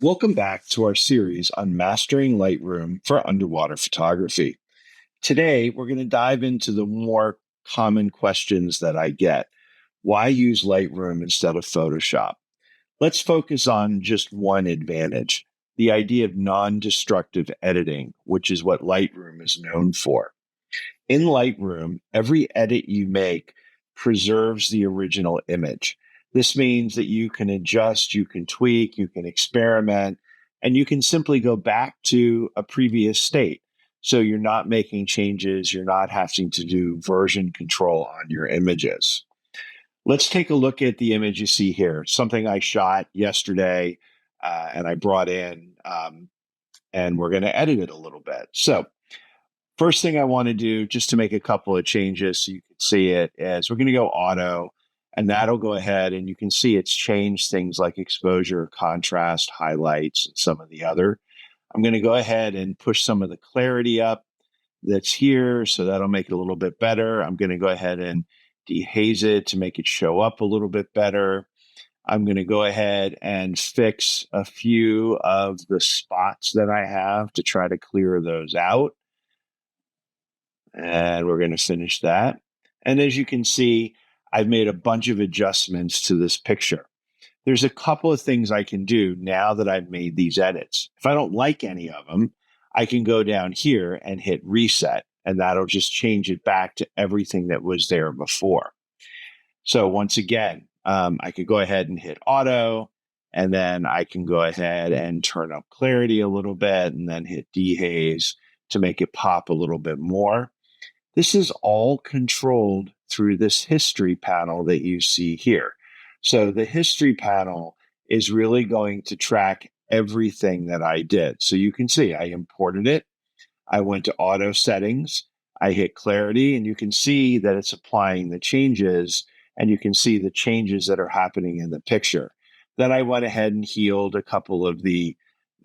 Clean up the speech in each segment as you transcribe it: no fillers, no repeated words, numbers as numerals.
Welcome back to our series on mastering Lightroom for underwater photography. Today, we're going to dive into the more common questions that I get. Why use Lightroom instead of Photoshop? Let's focus on just one advantage, the idea of non-destructive editing, which is what Lightroom is known for. In Lightroom, every edit you make preserves the original image. This means that you can adjust, you can tweak, you can experiment, and you can simply go back to a previous state. So you're not making changes, you're not having to do version control on your images. Let's take a look at the image you see here, something I shot yesterday and I brought in, and we're going to edit it a little bit. So first thing I want to do, just to make a couple of changes so you can see it, is we're going to go auto, and that'll go ahead and you can see it's changed things like exposure, contrast, highlights, and some of the other. I'm going to go ahead and push some of the clarity up that's here, so that'll make it a little bit better. I'm going to go ahead and dehaze it to make it show up a little bit better. I'm going to go ahead and fix a few of the spots that I have to try to clear those out. And we're going to finish that. And as you can see, I've made a bunch of adjustments to this picture. There's a couple of things I can do now that I've made these edits. If I don't like any of them, I can go down here and hit reset, and that'll just change it back to everything that was there before. So once again, I could go ahead and hit auto, and then I can go ahead and turn up clarity a little bit and then hit dehaze to make it pop a little bit more. This is all controlled through this history panel that you see here. So the history panel is really going to track everything that I did. So you can see I imported it. I went to auto settings. I hit clarity, and you can see that it's applying the changes, and you can see the changes that are happening in the picture. Then I went ahead and healed a couple of the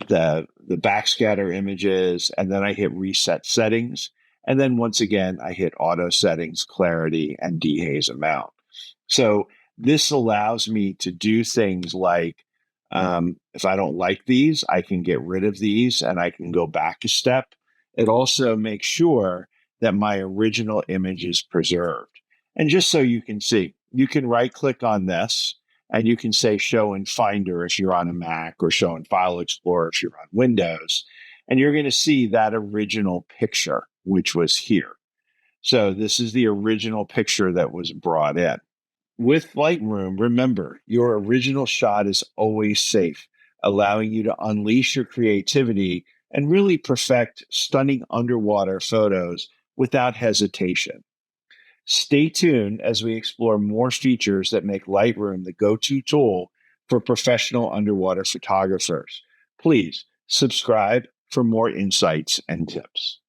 backscatter images, and then I hit reset settings. And then once again, I hit auto settings, clarity, and dehaze amount. So this allows me to do things like, if I don't like these, I can get rid of these and I can go back a step. It also makes sure that my original image is preserved. And just so you can see, you can right click on this and you can say show in Finder if you're on a Mac, or show in File Explorer if you're on Windows. And you're going to see that original picture, which was here. So this is the original picture that was brought in. With Lightroom, remember, your original shot is always safe, allowing you to unleash your creativity and really perfect stunning underwater photos without hesitation. Stay tuned as we explore more features that make Lightroom the go-to tool for professional underwater photographers. Please subscribe for more insights and tips.